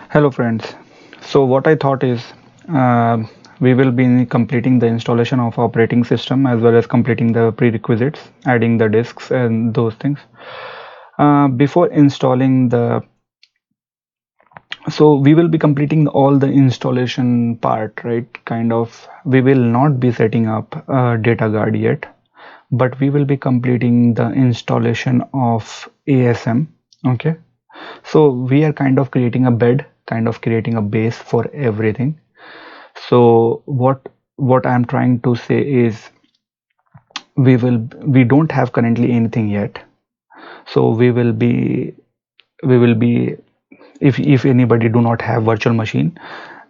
Hello friends. So what I thought is uh, we will be completing the installation of operating system as well as completing the prerequisites, adding the disks and those things. Before installing the so we will be completing all the installation part, right? Kind of we will not be setting up a data guard yet, but we will be completing the installation of ASM. Okay. So we are kind of creating a bed, kind of creating a base for everything. So what I'm trying to say is we don't have currently anything yet. So we will be if anybody do not have virtual machine,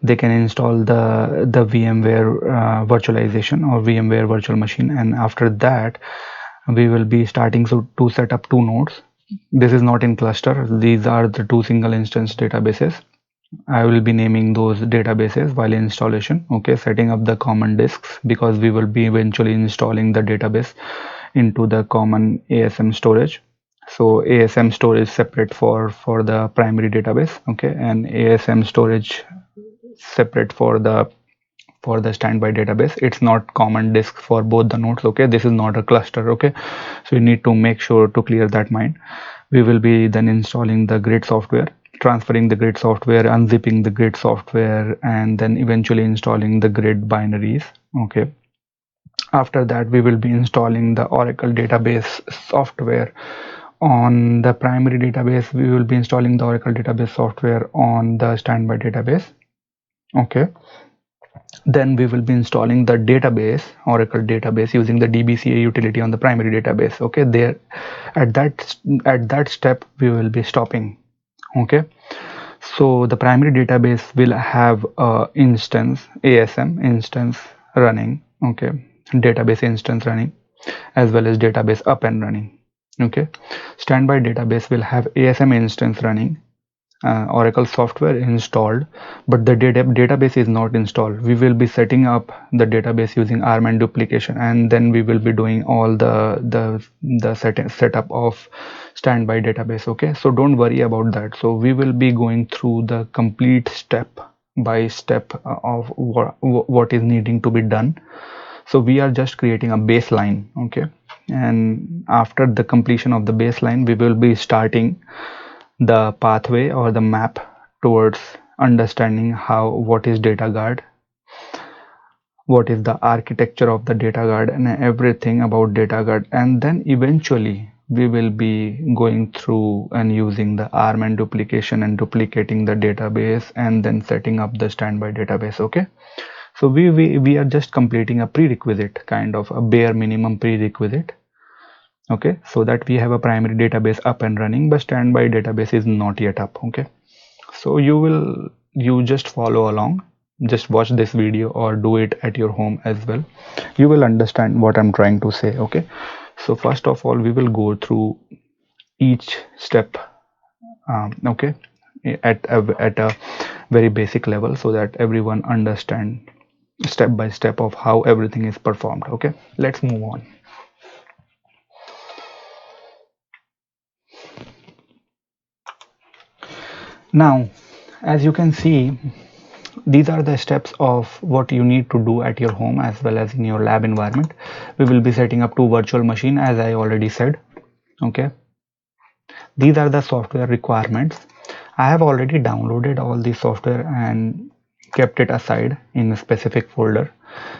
they can install the VMware virtualization or VMware virtual machine, and after that we will be starting to set up two nodes. This is not in cluster. These are the two single instance databases. I will be naming those databases while installation. Okay, setting up the common disks because we will be eventually installing the database into the common ASM storage. So ASM storage separate for the primary database. Okay, and ASM storage separate for the standby database. It's not common disk for both the nodes. Okay, this is not a cluster. Okay, so you need to make sure to clear that mind. We will be then installing the grid software, transferring the grid software, unzipping the grid software, and then eventually installing the grid binaries. Okay, after that we will be installing the Oracle database software on the primary database. We will be installing the Oracle database software on the standby database. Okay, then we will be installing the database, Oracle database, using the DBCA utility on the primary database. Okay, there at that step we will be stopping. Okay, so the primary database will have a instance, ASM instance running. Okay, database instance running as well as database up and running. Okay, standby database will have ASM instance running, Oracle software installed, but the database is not installed. We will be setting up the database using ARM and duplication, and then we will be doing all the setup of standby database. Okay, so don't worry about that. So we will be going through the complete step by step of what is needing to be done. So we are just creating a baseline. Okay, and after the completion of the baseline we will be starting the pathway or the map towards understanding how what is data guard, what is the architecture of the data guard, and everything about data guard, and then eventually we will be going through and using the arm and duplication and duplicating the database and then setting up the standby database. Okay, so we are just completing a prerequisite, kind of a bare minimum prerequisite. Okay, so that we have a primary database up and running, but standby database is not yet up. Okay, so you just follow along, just watch this video or do it at your home as well. You will understand what I'm trying to say. Okay, so first of all we will go through each step. Okay, at a very basic level so that everyone understand step by step of how everything is performed. Okay, let's move on. Now, as you can see, these are the steps of what you need to do at your home as well as in your lab environment. We will be setting up two virtual machine as I already said. Okay, these are the software requirements. I have already downloaded all the software and kept it aside in a specific folder.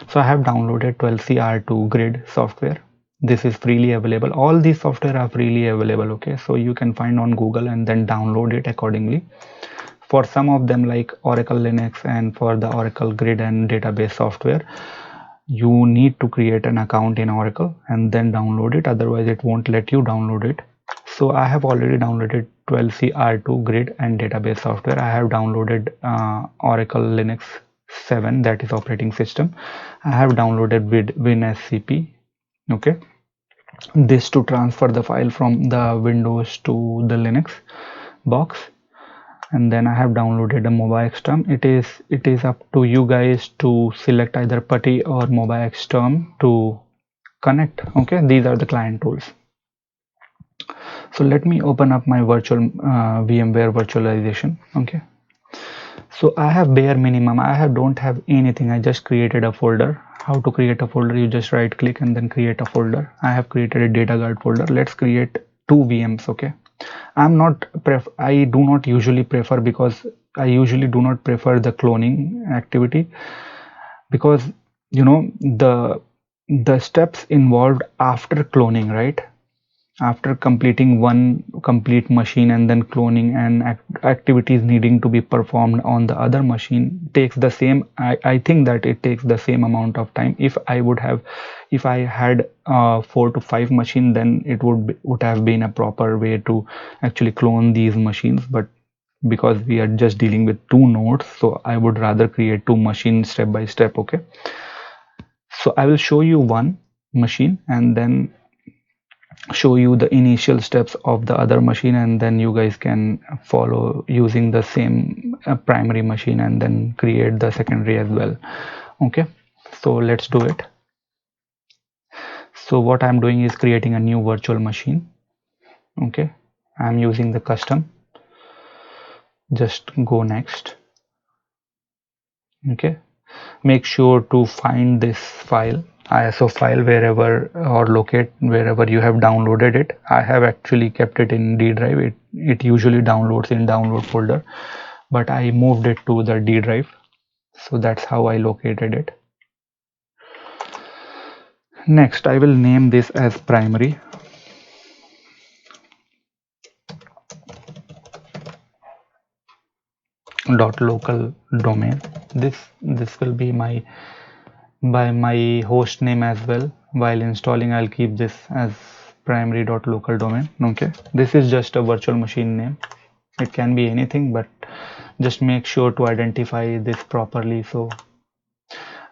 So I have downloaded 12CR2 grid software. This is freely available. All these software are freely available. Okay, so you can find on Google and then download it accordingly. For some of them like Oracle Linux and for the Oracle grid and database software, you need to create an account in Oracle and then download it, otherwise it won't let you download it. So I have already downloaded 12CR2 grid and database software. I have downloaded Oracle Linux 7, that is operating system. I have downloaded with WinSCP. Okay, this to transfer the file from the Windows to the Linux box. And then I have downloaded a MobaXterm. It is up to you guys to select either PuTTY or MobaXterm to connect. Okay, these are the client tools. So let me open up my virtual VMware virtualization. Okay, So I have bare minimum. Don't have anything. I just created a folder. How to create a folder? You just right click and then create a folder. I have created a data guard folder. Let's create two VMs. Okay. I do not usually prefer, because I usually do not prefer the cloning activity, because you know the steps involved after cloning, right? After completing one complete machine and then cloning and activities needing to be performed on the other machine takes the same. I think that it takes the same amount of time. If I had 4 to 5 machines, then it would have been a proper way to actually clone these machines. But because we are just dealing with 2 nodes, so I would rather create 2 machines step by step. Okay, so I will show you one machine and then show you the initial steps of the other machine, and then you guys can follow using the same primary machine and then create the secondary as well. Okay, so let's do it. So what I'm doing is creating a new virtual machine. Okay, I'm using the custom. Just go next. Okay, make sure to find this file, ISO file, wherever or locate wherever you have downloaded it. I have actually kept it in D drive. It usually downloads in download folder, but I moved it to the D drive, so that's how I located it. Next, I will name this as primary. Dot local domain. This will be my by my host name as well. While installing, I'll keep this as primary.local domain. Okay, this is just a virtual machine name. It can be anything, but just make sure to identify this properly. So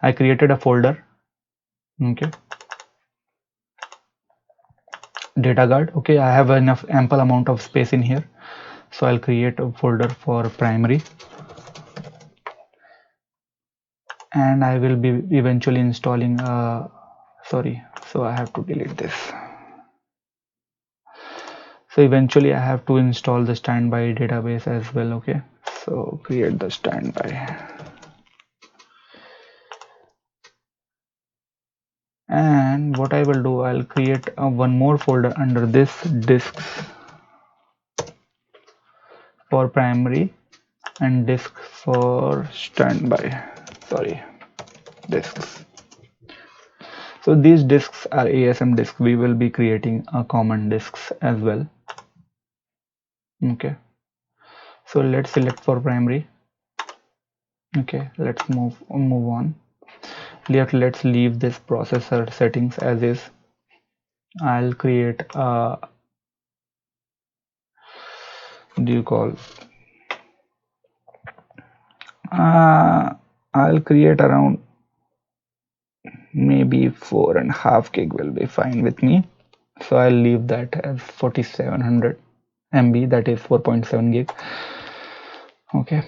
I created a folder. Okay, data guard. Okay, I have enough ample amount of space in here, so I'll create a folder for primary, and I will be eventually installing sorry, so I have to delete this. So eventually I have to install the standby database as well. Okay, so create the standby, and what I will do, I'll create one more folder under this, disks for primary and disk for standby. Sorry, disks. So these disks are ASM disks. We will be creating a common disks as well. Okay, so let's select for primary. Okay, let's move on. Let's leave this processor settings as is. I'll create a, do you call, I'll create around maybe 4.5 gig will be fine with me. So I'll leave that as 4700 MB, that is 4.7 gig. Okay,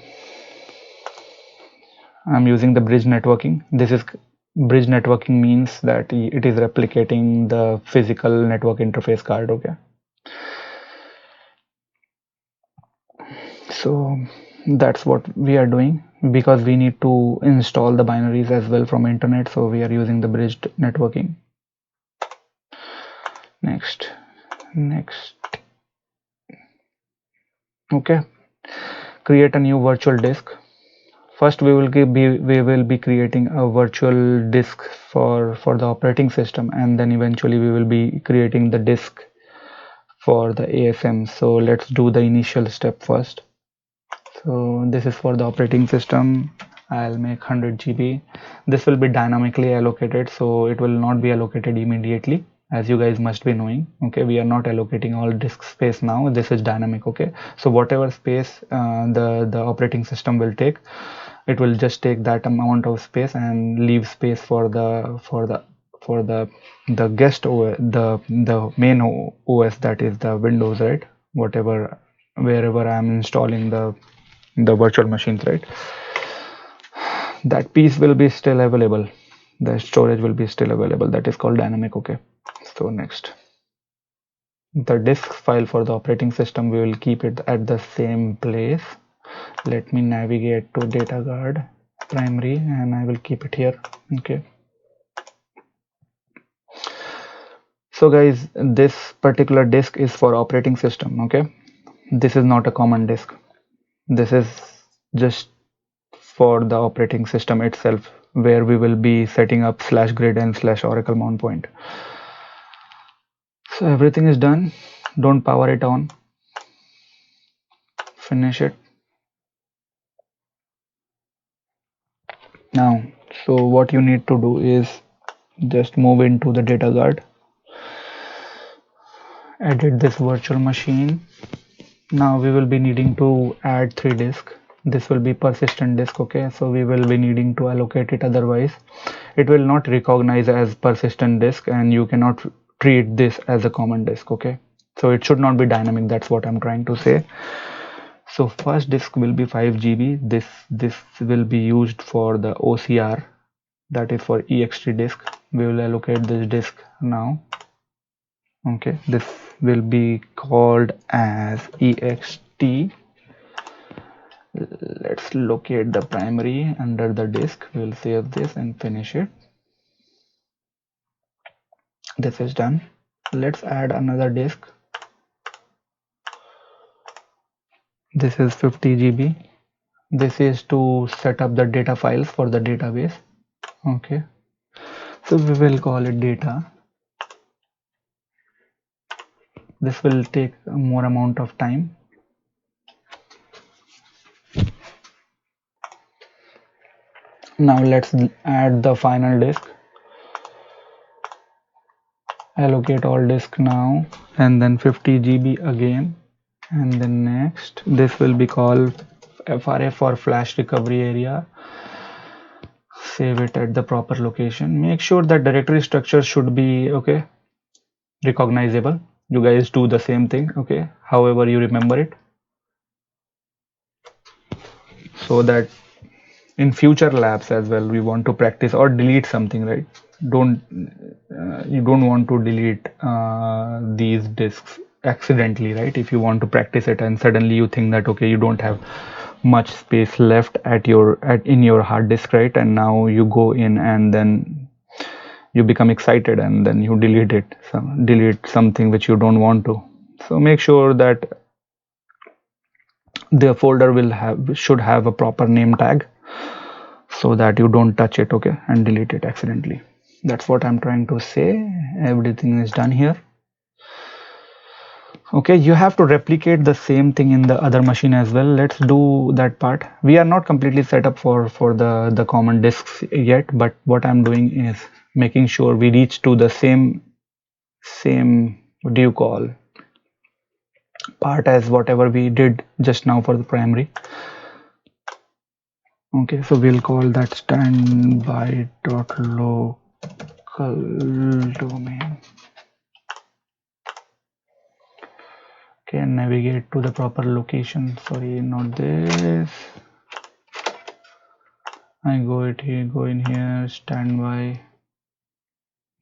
I'm using the bridge networking. This is bridge networking means that it is replicating the physical network interface card. Okay, so that's what we are doing, because we need to install the binaries as well from internet, so we are using the bridged networking. Next. Okay, create a new virtual disk. First we will be creating a virtual disk for the operating system, and then eventually we will be creating the disk for the ASM. So let's do the initial step first. So this is for the operating system. I'll make 100 GB. This will be dynamically allocated, so it will not be allocated immediately, as you guys must be knowing. Okay, we are not allocating all disk space now. This is dynamic. Okay, so whatever space the operating system will take, it will just take that amount of space and leave space for the guest OS, the main OS, that is the Windows, right? Whatever, wherever I'm installing the virtual machines, right? That piece will be still available. The storage will be still available. That is called dynamic. Okay, so next, the disk file for the operating system, we will keep it at the same place. Let me navigate to data guard primary and I will keep it here. Okay, so guys, this particular disk is for operating system. Okay, this is not a common disk. This is just for the operating system itself, where we will be setting up /grid and /oracle mount point. So everything is done. Don't power it on. Finish it. Now, so what you need to do is just move into the data guard, edit this virtual machine. Now we will be needing to add 3 disks. This will be persistent disk. Okay, so we will be needing to allocate it, otherwise it will not recognize as persistent disk and you cannot treat this as a common disk. Okay, so it should not be dynamic, that's what I'm trying to say. So first disk will be 5 GB. This will be used for the OCR, that is for ext disk. We will allocate this disk now. Okay, this will be called as ext. Let's locate the primary under the disk. We'll save this and finish it. This is done. Let's add another disk. This is 50 GB. This is to set up the data files for the database. Okay, so we will call it data. This will take more amount of time. Now let's add the final disk. Allocate all disk now, and then 50 GB again, and then next this will be called FRA for flash recovery area. Save it at the proper location. Make sure that directory structure should be okay, recognizable. You guys do the same thing, okay, however you remember it, so that in future labs as well we want to practice or delete something, right? Don't you don't want to delete these disks accidentally, right? If you want to practice it and suddenly you think that okay, you don't have much space left in your hard disk, right? And now you go in and then you become excited and then you delete something which you don't want to. So make sure that the folder should have a proper name tag, so that you don't touch it, okay, and delete it accidentally. That's what I'm trying to say. Everything is done here. Okay, you have to replicate the same thing in the other machine as well. Let's do that part. We are not completely set up for the common disks yet, but what I'm doing is making sure we reach to the same what do you call part as whatever we did just now for the primary. Okay, so we'll call that standby.local domain. Okay, navigate to the proper location. Sorry, not this. I go in here, standby.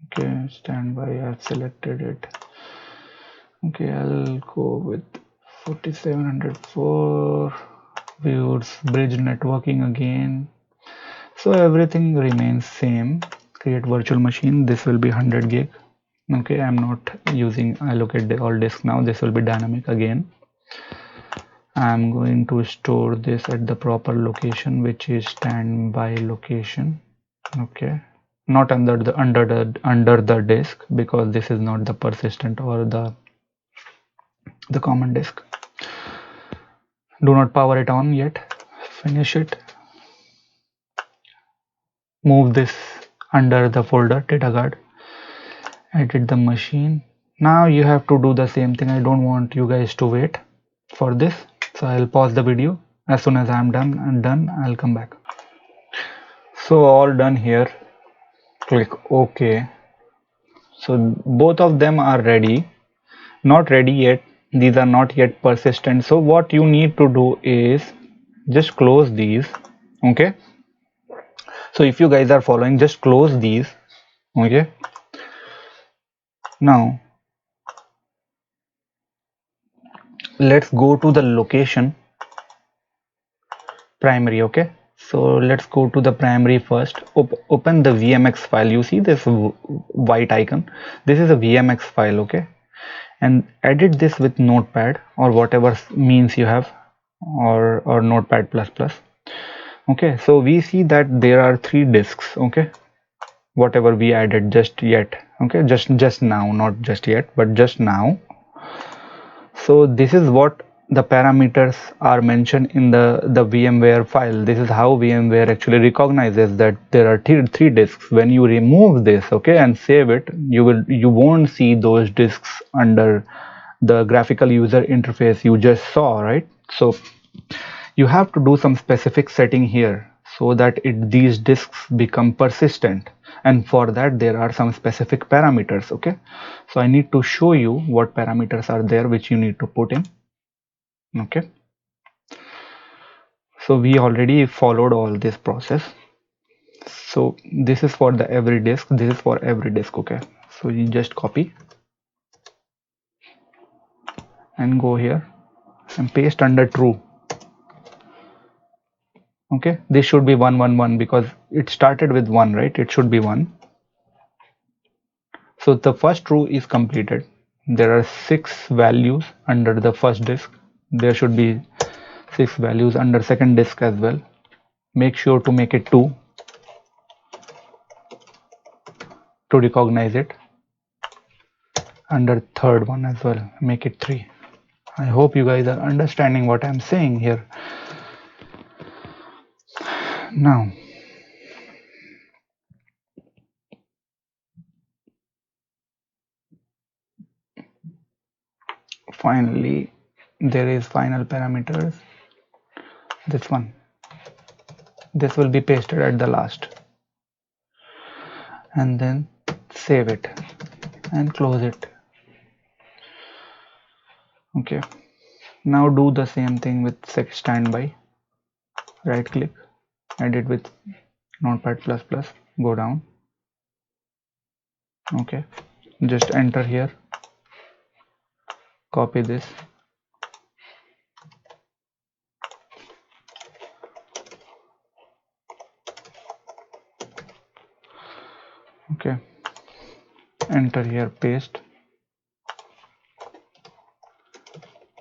Okay, standby, I've selected it. Okay, I'll go with 4704. Views, bridge networking again. So everything remains same. Create virtual machine. This will be 100 gig. Okay, I'm not using allocate all disk now. This will be dynamic again. I'm going to store this at the proper location, which is standby location. Okay, not under the disk, because this is not the persistent or the common disk. Do not power it on yet. Finish it. Move this under the folder data guard. Edit the machine. Now you have to do the same thing. I don't want you guys to wait for this, so I'll pause the video. As soon as I'm done, I'll come back. So all done here. Click OK. So both of them are ready. Not ready yet. These are not yet persistent. So what you need to do is just close these. Okay, so if you guys are following, just close these. Okay, now let's go to the location primary. Okay, so let's go to the primary first. Open the Vmx file. You see this white icon? This is a Vmx file. Okay, and edit this with notepad or whatever means you have, or notepad plus plus. Okay, so we see that there are 3 disks. Okay, whatever we added just yet. Okay, just now, not just yet, but just now. So this is what the parameters are mentioned in the VMware file. This is how VMware actually recognizes that there are three disks. When you remove this, okay, and save it, you won't see those disks under the graphical user interface you just saw, right? So you have to do some specific setting here so that these disks become persistent, and for that there are some specific parameters. Okay, so I need to show you what parameters are there which you need to put in. Okay, so we already followed all this process. So this is for the every disk, this is for every disk. Okay, so you just copy and go here and paste under true. Okay, this should be 111 because it started with 1, right? It should be 1. So the first row is completed. There are 6 values under the first disk. There should be 6 values under second disk as well. Make sure to make it 2 to recognize it. Under third one as well, make it 3. I hope you guys are understanding what I'm saying here. Now, finally, there is final parameters. This one. This will be pasted at the last. And then save it and close it. Okay. Now do the same thing with standby. Right click, edit with notepad plus plus, go down. Okay. Just enter here. Copy this. Okay. Enter here, paste.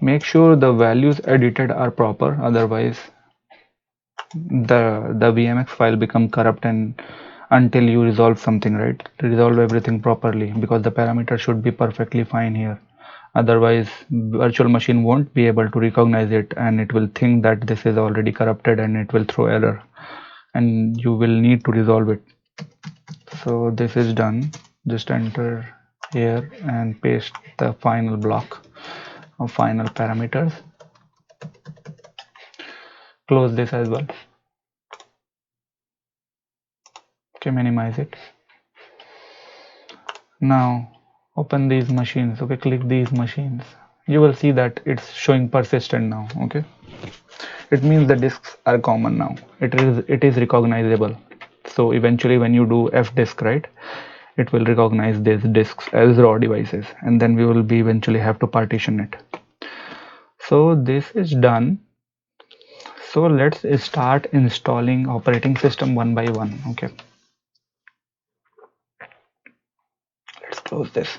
Make sure the values edited are proper, otherwise the Vmx file become corrupt, and until you resolve something, right? Resolve everything properly, because the parameter should be perfectly fine here. Otherwise virtual machine won't be able to recognize it, and it will think that this is already corrupted and it will throw error, and you will need to resolve it. So this is done. Just enter here and paste the final block of final parameters. Close this as well. Okay, minimize it. Now open these machines. Okay, click these machines. You will see that it's showing persistent now. Okay, it means the disks are common now. It is recognizable. So eventually when you do fdisk, right, it will recognize these disks as raw devices, and then we will be eventually have to partition it. So this is done. So let's start installing operating system one by one. Okay, let's close this.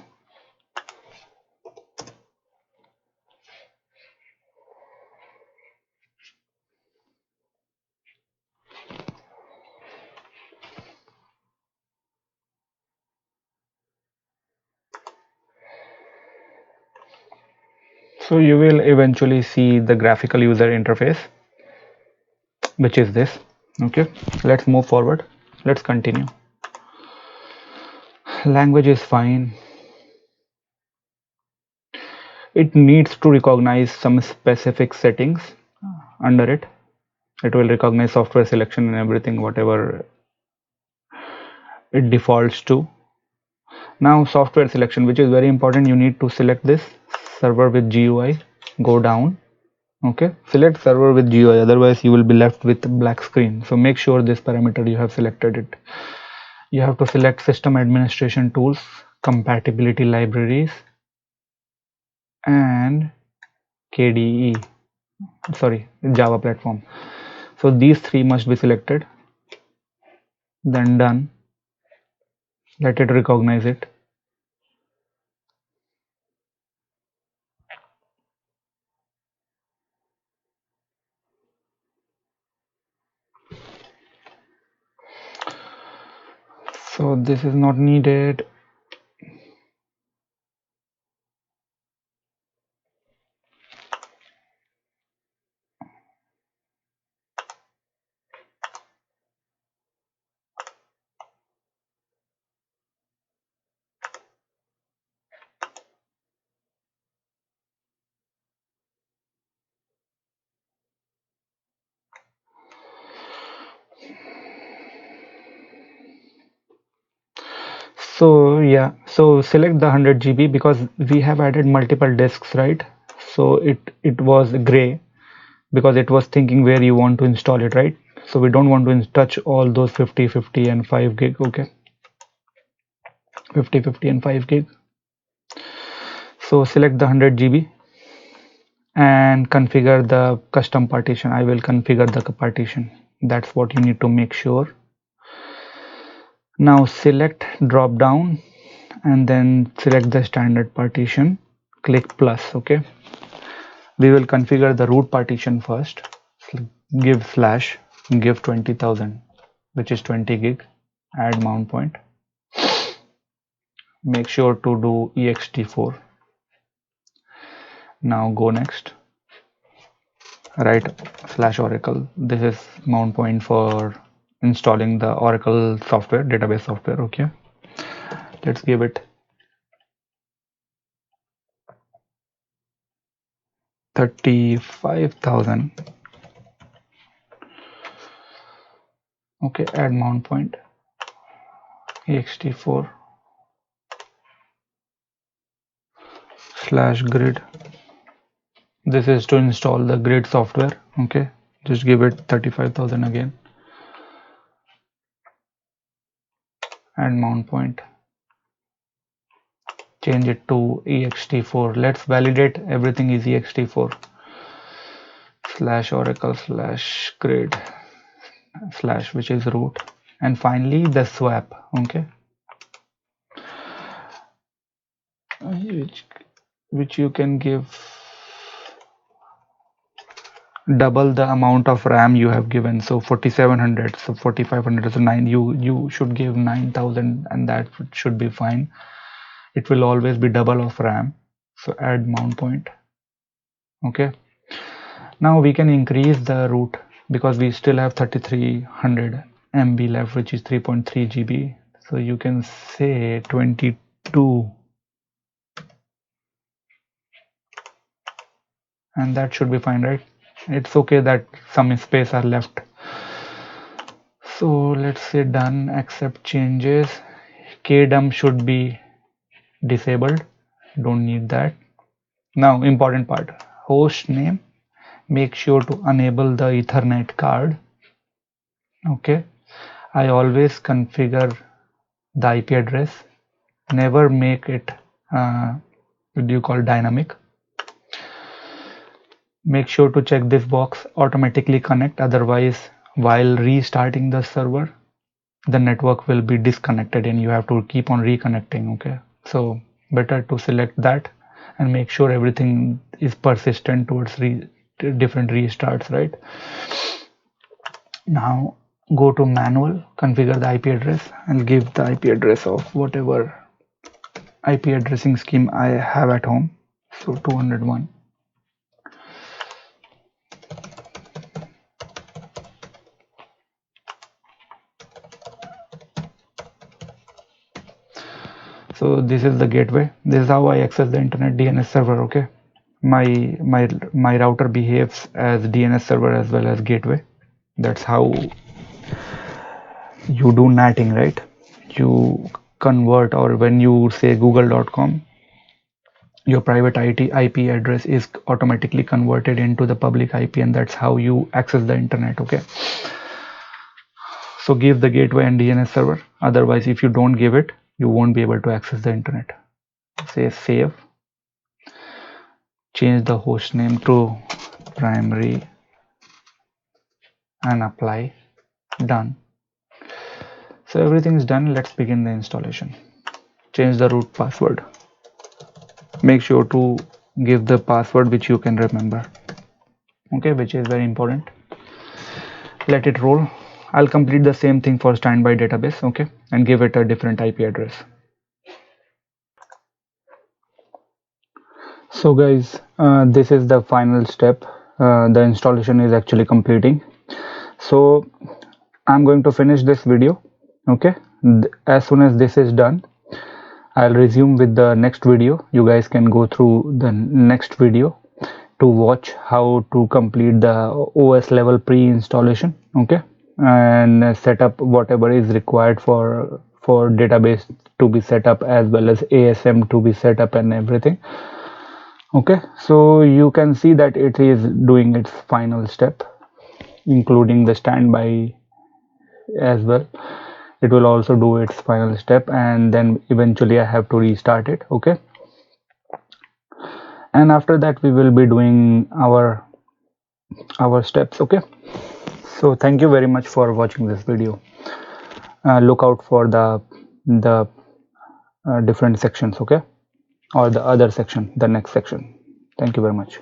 So you will eventually see the graphical user interface, which is this. Okay, let's move forward. Let's continue. Language is fine. It needs to recognize some specific settings under it. It will recognize software selection and everything, whatever it defaults to. Now software selection, which is very important, you need to select this server with GUI. Go down. Okay, select server with GUI, otherwise you will be left with black screen. So make sure this parameter you have selected it. You have to select system administration tools, compatibility libraries, and KDE, sorry, Java platform. So these three must be selected, then done. Let it recognize it. So this is not needed. So yeah, so select the 100 GB because we have added multiple disks, right? So it was gray because it was thinking where you want to install it, right? So we don't want to touch all those 50, 50 and 5 gig. Okay, 50, 50 and 5 gig. So select the 100 GB and configure the custom partition. I will configure the partition. That's what you need to make sure. Now select drop down and then select the standard partition. Click plus. Okay, we will configure the root partition first. Give slash give 20,000, which is 20 gig. Add mount point. Make sure to do ext4. Now go next. Write slash oracle. This is mount point for installing the Oracle software, database software. Okay, let's give it 35,000. Okay, add mount point ext4 slash grid. This is to install the grid software. Okay, just give it 35,000 again. Add mount point. Change it to ext4. Let's validate everything is ext4 slash oracle slash grid slash, which is root, and finally the swap. Okay, which you can give double the amount of RAM you have given. So 4700, so 4500, so 9, you should give 9000 and that should be fine. It will always be double of RAM. So add mount point. Okay, now we can increase the root because we still have 3300 MB left, which is 3.3 GB. So you can say 22, and that should be fine, right? It's okay that some space are left. So let's say done, accept changes. Kdump should be disabled, don't need that. Now important part, host name, make sure to enable the Ethernet card. Okay, I always configure the IP address, never make it what do you call dynamic. Make sure to check this box, automatically connect, otherwise while restarting the server the network will be disconnected and you have to keep on reconnecting. Okay, so better to select that and make sure everything is persistent towards different restarts, right? Now go to manual, configure the IP address and give the IP address of whatever IP addressing scheme I have at home. So 201. So this is the gateway. This is how I access the internet DNS server. Okay, my router behaves as DNS server as well as gateway. That's how you do natting, right? You convert, or when you say google.com, your private IP address is automatically converted into the public IP, and that's how you access the internet. Okay, so give the gateway and DNS server, otherwise if you don't give it you won't be able to access the internet. Say save, change the host name to primary and apply. Done. So everything is done. Let's begin the installation. Change the root password. Make sure to give the password which you can remember, okay, which is very important. Let it roll. I'll complete the same thing for standby database, okay, and give it a different IP address. So guys, this is the final step. The installation is actually completing. So I'm going to finish this video, okay. As soon as this is done, I'll resume with the next video. You guys can go through the next video to watch how to complete the OS level pre-installation, okay, and set up whatever is required for database to be set up, as well as ASM to be set up and everything, okay. So you can see that it is doing its final step, including the standby as well. It will also do its final step, and then eventually I have to restart it, okay. And after that we will be doing our steps, okay. So thank you very much for watching this video. Look out for the different sections, okay, or the other section, the next section. Thank you very much.